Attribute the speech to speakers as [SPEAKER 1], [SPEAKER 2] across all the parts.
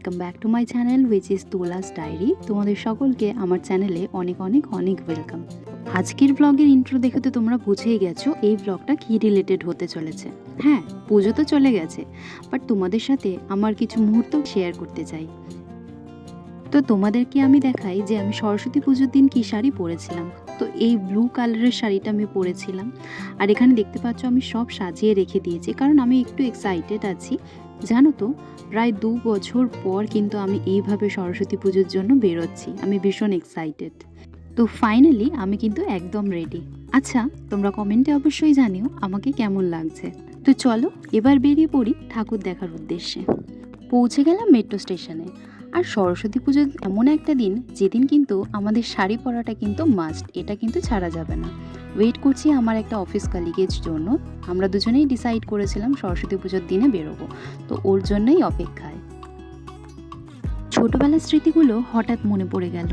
[SPEAKER 1] Welcome back to my channel which is Tola's diary. তোমাদের সকলকে আমার চ্যানেলে অনেক অনেক অনেক ওয়েলকাম। আজকের ব্লগের ইন্ট্রো দেখে তো তোমরা বুঝেই গেছো এই ব্লগটা কী রিলেটেড হতে চলেছে। হ্যাঁ, পুজো তো চলে গেছে, বাট তোমাদের সাথে আমার কিছু মুহূর্ত শেয়ার করতে চাই। তো তোমাদেরকে আমি দেখাই যে আমি সরস্বতী পুজোর দিন কী শাড়ি পরেছিলাম। তো এই ব্লু কালারের শাড়িটা আমি পরেছিলাম, আর এখানে দেখতে পাচ্ছ আমি সব সাজিয়ে রেখে দিয়েছি, কারণ আমি একটু এক্সাইটেড আছি। জানো তো, প্রায় 2 বছর পর কিন্তু আমি এইভাবে সরস্বতী পুজোর জন্য বেরোচ্ছি। আমি ভীষণ এক্সাইটেড। তো ফাইনালি আমি কিন্তু একদম রেডি। আচ্ছা, তোমরা কমেন্টে অবশ্যই জানিও আমাকে কেমন লাগছে। তো চলো এবার বেরিয়ে পড়ি ঠাকুর দেখার উদ্দেশ্যে। পৌঁছে গেলাম মেট্রো স্টেশনে। আর সরস্বতী পুজো এমন একটা দিন যেদিন কিন্তু আমাদের শাড়ি পরাটা কিন্তু মাস্ট, এটা কিন্তু ছাড়া যাবে না। ওয়েট করছি আমার একটা অফিস কলিগের জন্য। আমরা দুজনেই ডিসাইড করেছিলাম সরস্বতী পুজোর দিনে বেরোবো, তো ওর জন্যই অপেক্ষায়। ছোটবেলার স্মৃতিগুলো হঠাৎ মনে পড়ে গেল।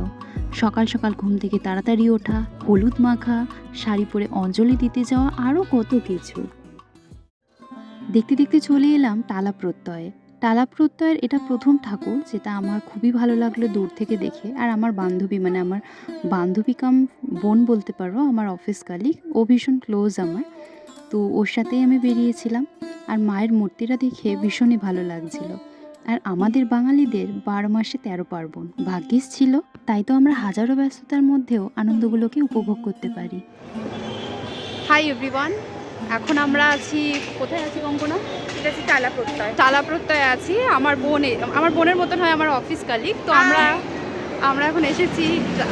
[SPEAKER 1] সকাল সকাল ঘুম থেকে তাড়াতাড়ি ওঠা, হলুদ মাখা, শাড়ি পরে অঞ্জলি দিতে যাওয়া, আরও কত কিছু। দেখতে দেখতে চলে এলাম টালা প্রত্যয়ে। টালা প্রত্যয়ের এটা প্রথম ঠাকুর, যেটা আমার খুবই ভালো লাগলো দূর থেকে দেখে। আর আমার বান্ধবী, মানে আমার বান্ধবী কাম বোন বলতে পারো, আমার অফিস কালিগ, ও ভীষণ ক্লোজ আমার। তো ওর সাথেই আমি বেরিয়েছিলাম। আর মায়ের মূর্তিটা দেখে ভীষণই ভালো লাগছিল। আর আমাদের বাঙালিদের 12 মাসে 13 পার্বণ, ভাগ্যিস ছিল, তাই তো আমরা হাজারো ব্যস্ততার মধ্যেও আনন্দগুলোকে উপভোগ করতে পারি।
[SPEAKER 2] হাই এভরিওয়ান, এখন আমরা আছি, কোথায় আছি কঙ্কনা?
[SPEAKER 3] এটা হচ্ছে টালা প্রত্যয়।
[SPEAKER 2] টালা প্রত্যয়ে আছি। আমার বোনের মতন হয় আমার অফিস কালিগ। তো আমরা এখন এসেছি,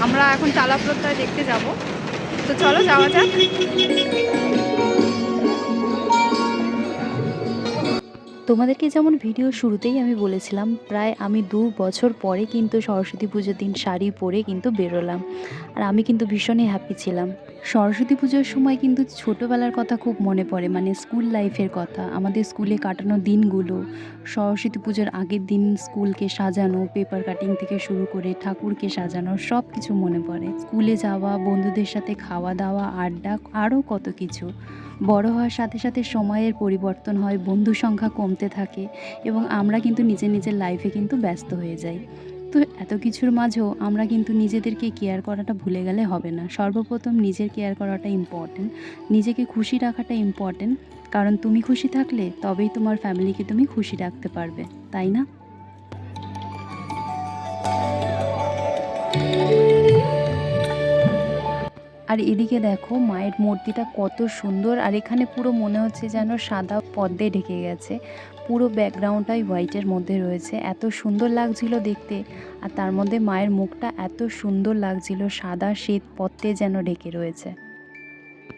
[SPEAKER 2] আমরা এখন টালা প্রত্যয় দেখতে যাব। তো চলো যাওয়া যাক।
[SPEAKER 1] তোমাদেরকে যেমন ভিডিও শুরুতেই আমি বলেছিলাম, প্রায় আমি 2 বছর পরে কিন্তু সরস্বতী পুজোর দিন শাড়ি পরে কিন্তু বেরোলাম। আর আমি কিন্তু ভীষণই হ্যাপি ছিলাম। সরস্বতী পুজোর সময় কিন্তু ছোটোবেলার কথা খুব মনে পড়ে, মানে স্কুল লাইফের কথা, আমাদের স্কুলে কাটানো দিনগুলো। সরস্বতী পুজোর আগের দিন স্কুলকে সাজানো, পেপার কাটিং থেকে শুরু করে ঠাকুরকে সাজানো, সব কিছু মনে পড়ে। স্কুলে যাওয়া, বন্ধুদের সাথে খাওয়া দাওয়া, আড্ডা, আরও কত কিছু। বড় হওয়ার সাথে সাথে সময়ের পরিবর্তন হয়, বন্ধু সংখ্যা কমতে থাকে, এবং আমরা কিন্তু নিজের নিজের লাইফে কিন্তু ব্যস্ত হয়ে যাই। তো এত কিছুর মাঝেও আমরা কিন্তু নিজেদেরকে কেয়ার করাটা ভুলে গেলে হবে না। সর্বপ্রথম নিজের কেয়ার করাটা ইম্পর্টেন্ট, নিজেকে খুশি রাখাটা ইম্পর্টেন্ট, কারণ তুমি খুশি থাকলে তবেই তোমার ফ্যামিলিকে তুমি খুশি রাখতে পারবে, তাই না? আর এদিকে দেখো মায়ের মূর্তিটা কত সুন্দর, আর এখানে পুরো মনে হচ্ছে যেন সাদা পর্দে ঢেকে গেছে। পুরো ব্যাকগ্রাউন্ডটাই হোয়াইটের মধ্যে রয়েছে, এত সুন্দর লাগছিল দেখতে। আর তার মধ্যে মায়ের মুখটা এত সুন্দর লাগছিল, সাদা শ্বেত পদ্মে যেন ঢেকে রয়েছে।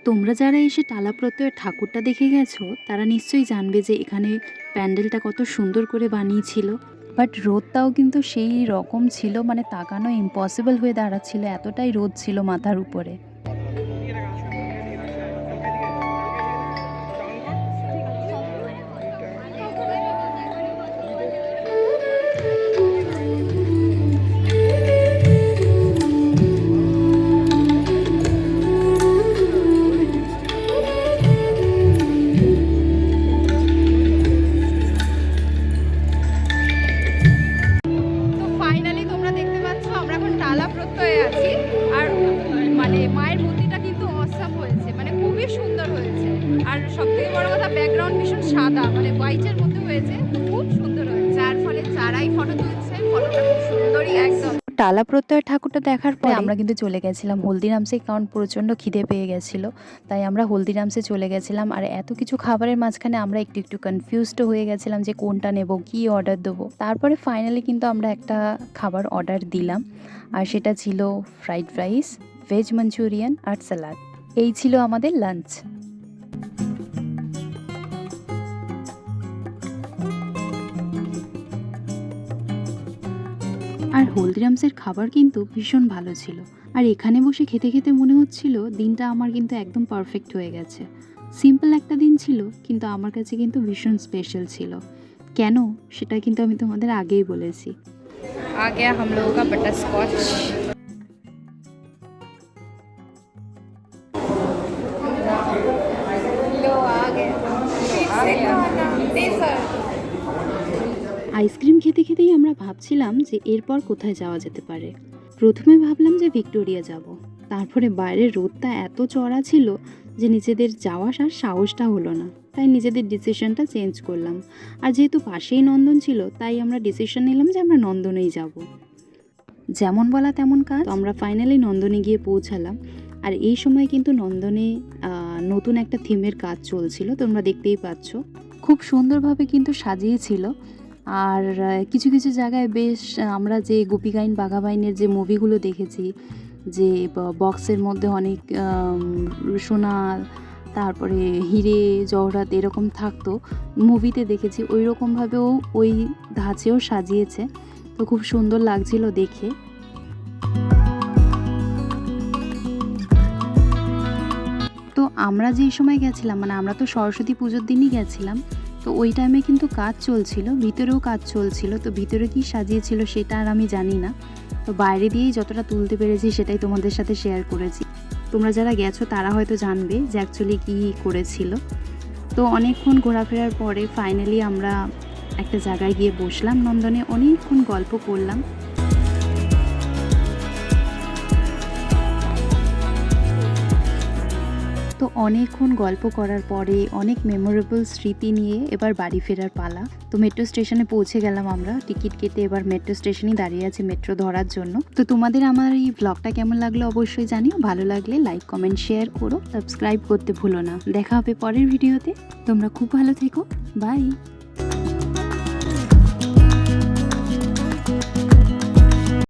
[SPEAKER 1] তোমরা যারা এসে টালা প্রত্যয়ের ঠাকুরটা দেখে গেছো, তারা নিশ্চয়ই জানবে যে এখানে প্যান্ডেলটা কত সুন্দর করে বানিয়েছিল। বাট রোদটাও কিন্তু সেই রকম ছিল, মানে তাকানো ইম্পসিবল হয়ে দাঁড়াচ্ছিল, এতটাই রোদ ছিল মাথার উপরে।
[SPEAKER 2] তো ফাইনালি তোমরা দেখতে পাচ্ছ আমরা এখন টালা প্রত্যয়ে আছি। আর মানে মায়ের মূর্তিটা কিন্তু অসাম হয়েছে, মানে খুবই সুন্দর হয়েছে। আর সবথেকে বড় কথা, ব্যাকগ্রাউন্ড ভীষণ সাদা, মানে হোয়াইটের মধ্যে হয়েছে, খুব সুন্দর হয়েছে। যার ফলে যারাই ফটো তুলছে, ফটোটা খুব সুন্দরই একদম।
[SPEAKER 1] টালা প্রত্যয় ঠাকুরটা দেখার পরে আমরা কিন্তু চলে গেছিলাম হলদিরামসে, কারণ প্রচণ্ড খিদে পেয়ে গেছিলো, তাই আমরা হলদিরামসে চলে গেছিলাম। আর এত কিছু খাবারের মাঝখানে আমরা একটু একটু কনফিউজড হয়ে গেছিলাম যে কোনটা নেব, কি অর্ডার দেবো। তারপরে ফাইনালি কিন্তু আমরা একটা খাবার অর্ডার দিলাম, আর সেটা ছিল ফ্রাইড রাইস, ভেজ মাঞ্চুরিয়ান আর স্যালাড। এই ছিল আমাদের লাঞ্চ। আর হলদিরামসের খাবার কিন্তু ভীষণ ভালো ছিল। আর এখানে বসে খেতে খেতে মনে হচ্ছিল দিনটা আমার কিন্তু একদম পারফেক্ট হয়ে গেছে। সিম্পল একটা দিন ছিল, কিন্তু আমার কাছে কিন্তু ভীষণ স্পেশাল ছিল। কেন, সেটা কিন্তু আমি তোমাদের আগেই বলেছি।
[SPEAKER 2] आ गया हम लोगों का बटर स्कॉच।
[SPEAKER 1] আইসক্রিম খেতে খেতেই আমরা ভাবছিলাম যে এরপর কোথায় যাওয়া যেতে পারে। প্রথমে ভাবলাম যে ভিক্টোরিয়া যাব, তারপরে বাইরের রোদটা এত চড়া ছিল যে নিজেদের যাওয়ার আর সাহসটা হলো না, তাই নিজেদের ডিসিশনটা চেঞ্জ করলাম। আর যেহেতু পাশেই নন্দন ছিল, তাই আমরা ডিসিশন নিলাম যে আমরা নন্দনেই যাব। যেমন বলা তেমন কাজ, তো আমরা ফাইনালি নন্দনে গিয়ে পৌঁছালাম। আর এই সময় কিন্তু নন্দনে নতুন একটা থিমের কাজ চলছিল, তোমরা দেখতেই পাচ্ছ। খুব সুন্দরভাবে কিন্তু সাজিয়েছিল। আর কিছু কিছু জায়গায় বেশ আমরা যে গোপীগাইন বাঘাবাইনের যে মুভিগুলো দেখেছি, যে বক্সের মধ্যে অনেক সোনা, তারপরে হিরে জহরাত এরকম থাকতো, মুভিতে দেখেছি, ওই রকমভাবেও ওই ধাঁচেও সাজিয়েছে। তো খুব সুন্দর লাগছিল দেখে। তো আমরা যেই সময় গেছিলাম, মানে আমরা তো সরস্বতী পুজোর দিনই গেছিলাম, তো ওই টাইমে কিন্তু কাজ চলছিল, ভিতরেও কাজ চলছিল। তো ভিতরে কি সাজিয়েছিল সেটা আর আমি জানি না, তো বাইরে দিয়েই যতটা তুলতে পেরেছি সেটাই তোমাদের সাথে শেয়ার করেছি। তোমরা যারা গেছো তারা হয়তো জানবে যে অ্যাকচুয়ালি কী করেছিল। তো অনেকক্ষণ ঘোরাফেরার পরে ফাইনালি আমরা একটা জায়গায় গিয়ে বসলাম, নন্দনে অনেকক্ষণ গল্প করলাম। তো অনেকক্ষণ গল্প করার পরে অনেক মেমোরেবল স্মৃতি নিয়ে এবার বাড়ি ফেরার পালা। তো মেট্রো স্টেশনে পৌঁছে গেলাম আমরা, টিকিট কেটে এবার মেট্রো স্টেশনেই দাঁড়িয়ে আছি মেট্রো ধরার জন্য। তো তোমাদের আমার এই ব্লগটা কেমন লাগলো অবশ্যই জানিও, ভালো লাগলে লাইক কমেন্ট শেয়ার করো, সাবস্ক্রাইব করতে ভুলো না। দেখা হবে পরের ভিডিওতে, তোমরা খুব ভালো থেকো, বাই।